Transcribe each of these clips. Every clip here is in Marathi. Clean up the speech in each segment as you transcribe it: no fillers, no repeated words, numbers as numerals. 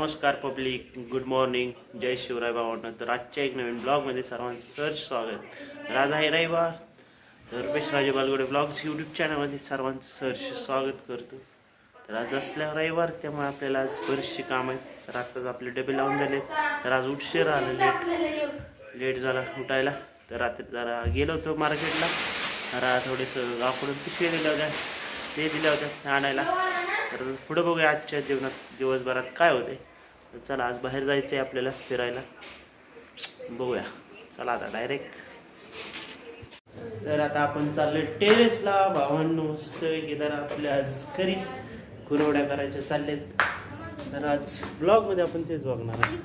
नमस्कार पब्लिक, गुड मॉर्निंग, जय शिवराय भावांनो. तर आजच्या एक नवीन ब्लॉगमध्ये सर्वांचं सहर्ष स्वागत. आज आहे रविवार, तर रुपेश राजे बालगुडे ब्लॉग्स यूट्यूब चॅनलमध्ये सर्वांचं सहर्ष स्वागत करतो. तर आज असल्या रविवार, त्यामुळे आपल्याला आज बरीचशी काम आहेत. तर आत्ताच आपले डबे लावून झाले. तर आज उशीर आलं, लेट झाला उठायला. तर रात्री जरा गेलो होतो मार्केटला, जरा थोडेसं गावाकडून पिशवी दिल्या होत्या, ते दिल्या होत्या आणायला. तर पुढे बघूया आजच्या जीवनात दिवसभरात काय होते. तर चला, आज बाहेर जायचं आहे आपल्याला फिरायला, बघूया. चला आता डायरेक्ट. तर आता आपण चाललोय टेरेसला भावांनो. मस्त जरा आपल्या आज घरी कुरवड्या करायच्या चाललेत. तर आज ब्लॉगमध्ये आपण तेच बघणार आहे.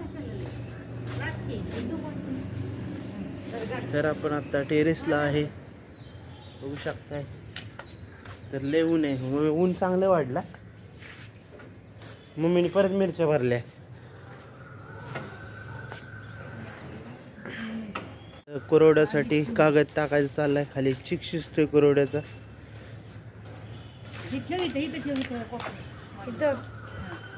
तर आपण आता टेरेसला आहे, बघू शकताय. तर लय ऊन आहे, ऊन चांगलं वाढला. मम्मीने परत मिरच्या भरल्या. कुरवड्यासाठी कागद टाकायचा चाललाय खाली. चिक शिजतोय कुरवड्याचा.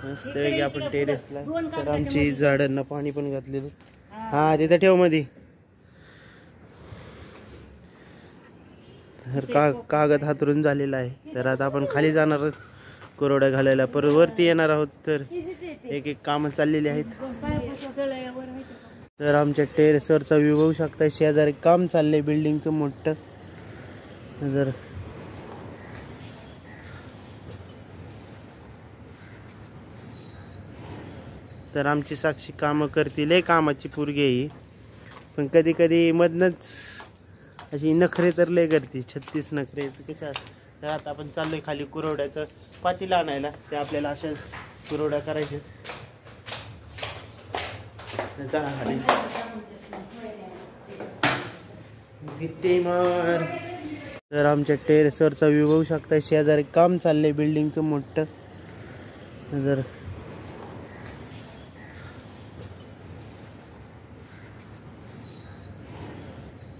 मस्त वेगळी आपण टेरेसला. तर आमची झाडांना पाणी पण घातलेलं. हा, तिथं ठेव मध्ये. तर कागद हातरून झालेला आहे. तर आता आपण खाली जाणार कुरवड्या घालायला, परत वरती येणार आहोत. तर एक एक कामं चाललेली आहेत. तर आमच्या टेरेसवरचा व्ह्यू बघू शकता. शेजारी काम चाललंय बिल्डिंगचं मोठं. तर आमची साक्षी कामं करतील. लय कामाची पोरगी आहे, पण कधी कधी मधनच अशी नखरे तर लय करते. 36 नखरे कशा. तर आता आपण चाललोय खाली कुरवड्याचं पातीला आणायला. ते आपल्याला अशा कुरवड्या करायच्या. चला खाली. जिथे मार. तर आमच्या टेरेसवरचा व्ह्यू बघू शकता. शेजारी काम चाललंय बिल्डिंगचं मोठं.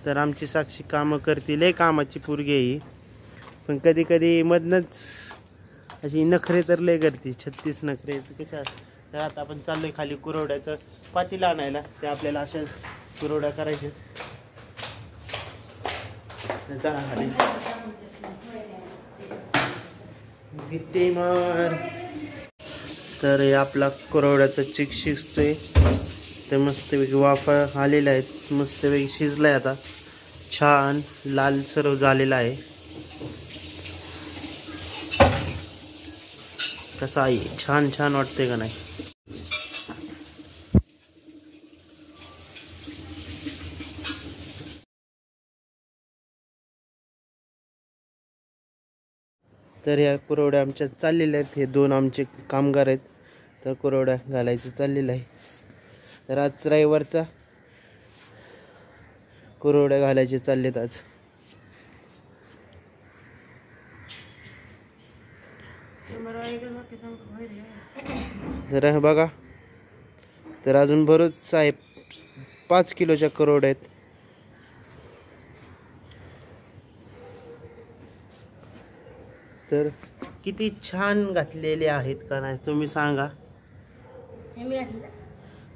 तर आमची साक्षी कामं करते. लय कामाची पोरगी आहे, पण कधी कधी मधनच अशी नखरे तर लय करते. 36 नखरे कशा. तर आता आपण चाललोय खाली कुरवड्याचं पातीला आणायला. ते आपल्याला अशा कुरवड्या करायच्या. चला खाली. जिथे मार. तर हे आपला कुरवड्याचा चिक शिजतोय. ते मस्तपैकी वाफा आलेला आहे, मस्तपैकी शिजलाय. आता छान लाल सर्व झालेला आहे. कसा आहे, छान छान वाटते का नाही. तर या कुरवड्या आमच्या चाललेल्या आहेत. हे दोन आमचे कामगार आहेत. तर कुरवड्या घालायचं चाललेलं आहे. तर आज रविवारचा कुरवड्या घालायचे चाललेत आज. तर बघा, तर अजून बरोच आहे. 5 किलोच्या कुरवड्या आहेत. तर किती छान घातलेले आहेत का नाही तुम्ही सांगा.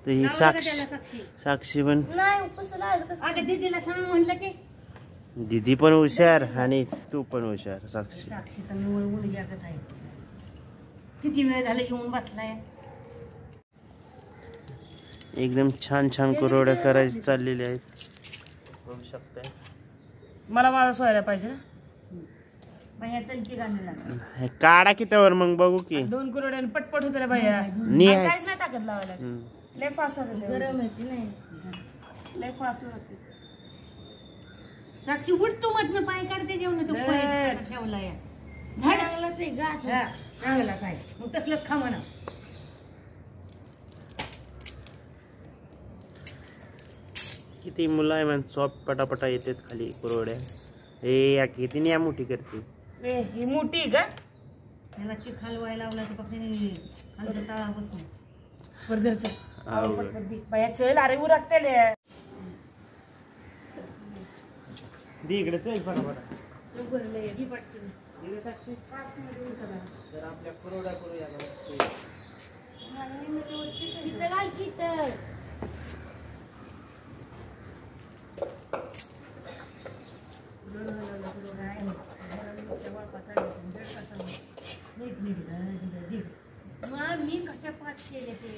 तर ही साक्षी पण, दीदी पण हुशार आणि तू पण हुशार. साक्षी किती वेळ झाला येऊन बसलाय. एकदम छान छान कुरवड्या करायची चाललेली आहेत, बघू शकताय. मला माझा सोयला पाहिजे ना भैया. चल की घालून काढा की त्यावर मग बघू की. 2 कुरवड्या पटपट होत रे भैया. काहीच नाही ताकद लावायला. लय फास्ट होत. गरम होती नाही, लय फास्ट होते. साक्षी उठ तू मधनं पाय काढते. जेवण तू ठेवलाय झाडालाच आहे गा. चांगलाच आहे मग तसलंच खा म्हणा. किती मुलायम सॉफ्ट पटापटा येतात खाली कुरवड्या. हे या किती या मोठी करते. ही मोठी का त्याला चिक हलवायला लावला तर फक्त हलवत तळापासून परदरचं बाया. चल अरे उरकते इकडे चल फटाफट. साक्षी तर आपल्या कुरवड्या करूया. तिथं घाल तिथं. मी कशा पाच केले ते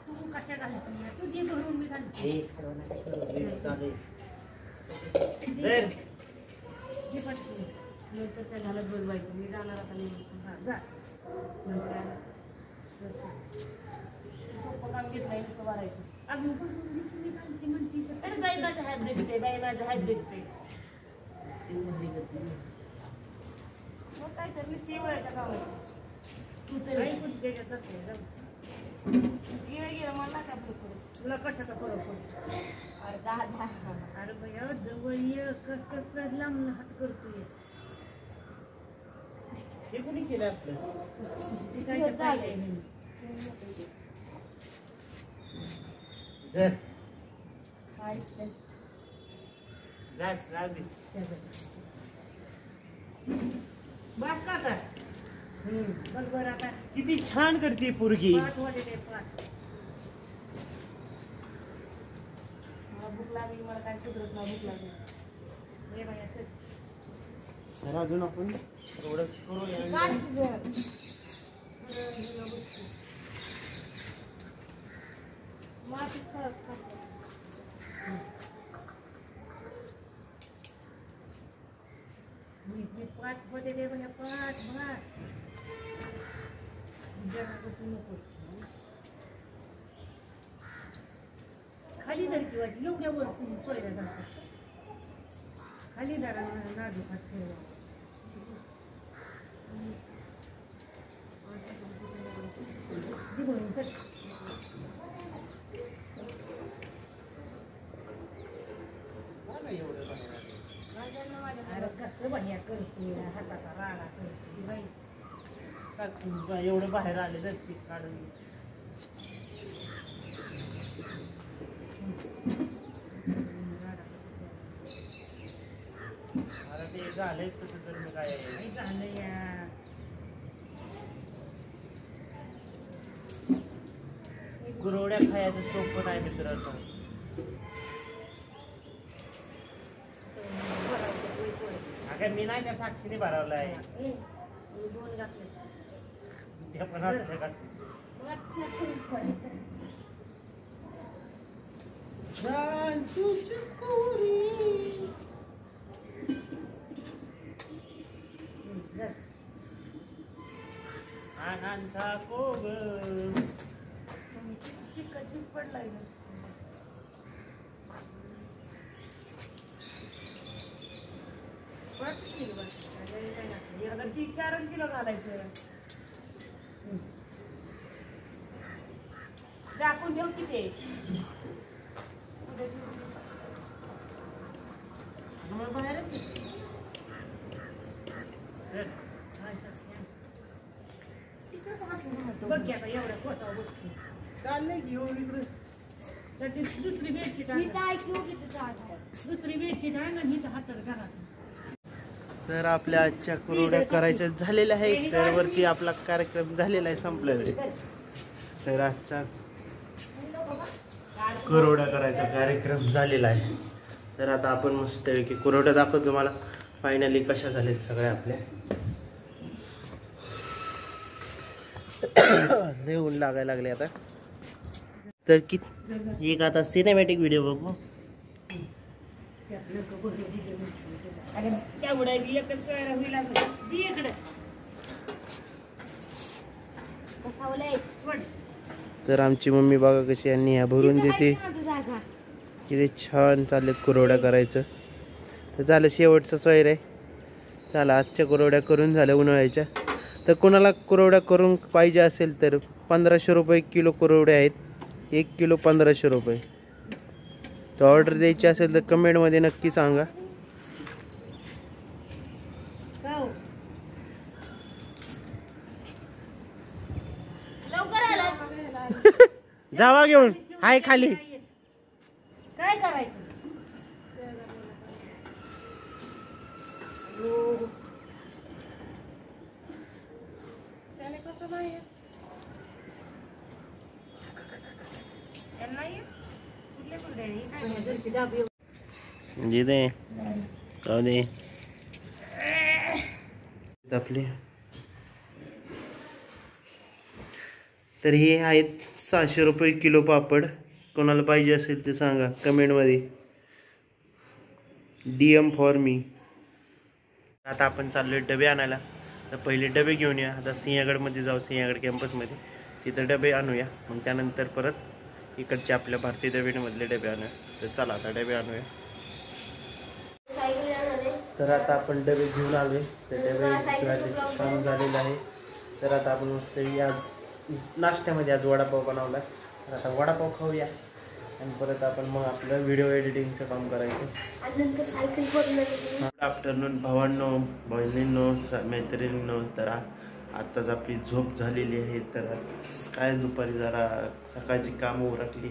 तू कशा घालते तू दे भरून मी घालते. नंतरच्या घालत बसवायचं मी जाणार आता सोपं काम घेतलंय नुसतं भरायचं. अजून म्हणते अरे बाई माझा हात देखते बाई माझा हात देखते मग काय तर नुसती वळायच्या कामाची तू तर गेलं मला काय फरक तुला कशाचा फरक पडतो. अरे दादा अरे भैया जवळ ये कसं लांब हात करतोय. हे कोणी केलं आपलं बस का आता बघ बरं आता किती छान करते पोरगी. भूक लागली मला काय सुधरत नाही भूक लागली. तर अजून आपण एवढं पाच मध्ये दे म्हणजे पाच नको खाली धर किंवा एवढ्या वर सोयऱ्या जातात खाली धरा नाजूक हात ठेवा. अरे कसं बाहेर करते हाताचा राडा करते बाई एवढं बाहेर आले तर पीक काढून अरे ते झालंय तसं तर मी काय झालं या कुरवड्या खायचं सोपं नाही मित्रांनो. अगं मी नाही त्या साक्षीने भरवलाय दोन घातले त्या पण असल्या का आनंदचा कोग चिक पडलाय ना. ती 4 किलो घालायचं दाखवून ठेव की ते बाहेरच बघ की आता एवढ्या कोसा गोष्टी चाललंय की एवढं इकडं. तर ती दुसरी बेडशीट आहे ना मी हातात घरात. तर आपल्या आजच्या कुरवड्या करायच्या झालेल्या आहेत. तर वरती आपला कार्यक्रम झालेला आहे संपलेला आहे. तर आजचा कुरवड्या करायचा कार्यक्रम झालेला आहे. तर आता आपण मस्तपैकी कुरवड्या दाखवतो तुम्हाला फायनली कशा झाल्यात सगळ्या आपल्या. लय ऊन लागायला लागले आता. तर एक आता सिनेमॅटिक व्हिडिओ बघू. तर आमची मम्मी बघा कशी यांनी ह्या भरून देते. किती छान चाललेत कुरवड्या करायचं. तर झालं शेवटचं सोयर आहे. चला आजच्या कुरवड्या करून झाल्या उन्हाळ्याच्या. तर कोणाला कुरवड्या करून पाहिजे असेल तर 1500 रुपये किलो कुरवड्या आहेत. 1 किलो 1500 रुपये. तर ऑर्डर द्यायची असेल तर कमेंटमध्ये नक्की सांगा. जावा घेऊन हाय खाली. काय करायचं म्हणजे दे जाऊ दे आपले. तर हे आहेत 600 रुपये किलो पापड. कोणाला पाहिजे असेल ते सांगा कमेंटमध्ये. DM for me. आता आपण चाललोय डबे आणायला. तर पहिले डबे घेऊन या. आता सिंहगडमध्ये जाऊ, सिंहगड कॅम्पसमध्ये तिथं डबे आणूया. मग त्यानंतर परत इकडचे आपल्या भारतीय दबेमधले डबे आणूया. तर चला आता डबे आणूया. तर आता आपण डबे घेऊन आलोय. तर डबे काम झालेलं आहे. तर आता आपण मस्त आज नाश्त्यामध्ये आज वडापाव बनवला. तर आता वडापाव खाऊया आणि परत आपण मग आपलं व्हिडिओ एडिटिंगचं काम करायचं. गुड आफ्टरनून भावांनो, बहिणींनो, मैत्रिणींनो. तर आत्ताच आपली झोप झालेली आहे. तर काय दुपारी जरा सकाळची कामं उरकली.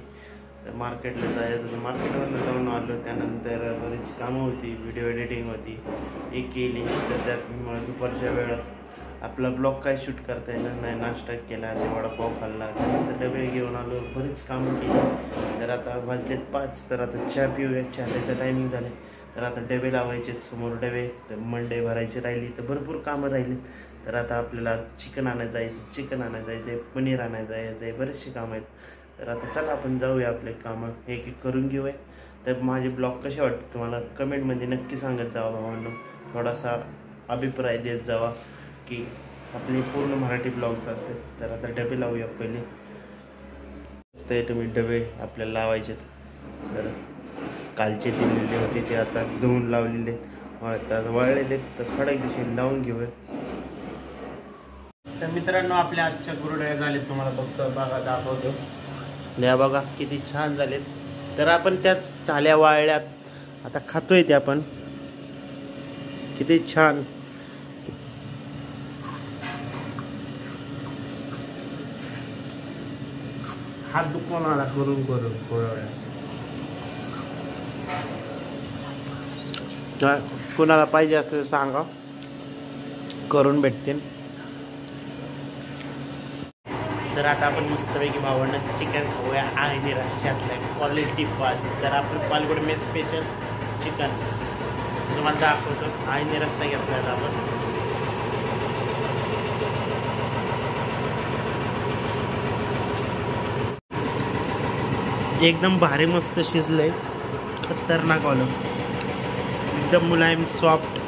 तर मार्केटला जायचं, मार्केटवरनं जाऊन आलो. त्यानंतर बरीच कामं होती, व्हिडिओ एडिटिंग होती, ती केली. तर त्यात दुपारच्या वेळात आपला ब्लॉग काय शूट करता येणार नाही. नाश्ता केला, ते वडापाव खाल्ला, त्यानंतर डबे घेऊन आलो, बरीच कामं केली. तर आता वाजलेत 5. तर आता चहा पिऊया. चहाचा टायमिंग झाले. तर आता डबे लावायचे समोर डबे. तर मंडई भरायची राहिली. तर भरपूर कामं राहिली. तर आता आपल्याला चिकन आणायचं आहे, पनीर आणायचं आहे, बरेचसे कामं आहेत. तर आता चला आपण जाऊया आपले कामं एक एक करून घेऊया. तर माझे ब्लॉग कसे वाटते तुम्हाला कमेंटमध्ये नक्की सांगत जावा भावांनो. थोडासा अभिप्राय देत जावा की आपले पूर्ण मराठी ब्लॉग्स असते. तर आता डबे लावूया पहिले. ते तुम्ही डबे आपल्याला लावायचे. तर कालचे दिलेले होते ते आता धुवून लावलेले, आता वळलेले. तर खडक दिशेने लावून घेऊया. तर मित्रांनो आपल्या आजच्या कुरड्या झालेत. तुम्हाला फक्त बघा दाखवतो. या बघा किती छान झालेत. तर आपण त्यात झाल्या वाळल्यात. आता खातोय ते आपण. किती छान. हात दुखून आला करून कुरड्या. कोणाला पाहिजे असं सांगा, करून भेटतील. तर आता आपण मस्तपैकी भावांना चिकन खाऊया आणि रश्श्यातल्या क्वालिटी पाल. तर आपण पालगड मेस स्पेशल चिकन तुम्हाला दाखवतो. आणि रस्सा घेतला आता आपण. एकदम भारी मस्त शिजलंय. खतरनाक आलं. एकदम मुलायम सॉफ्ट.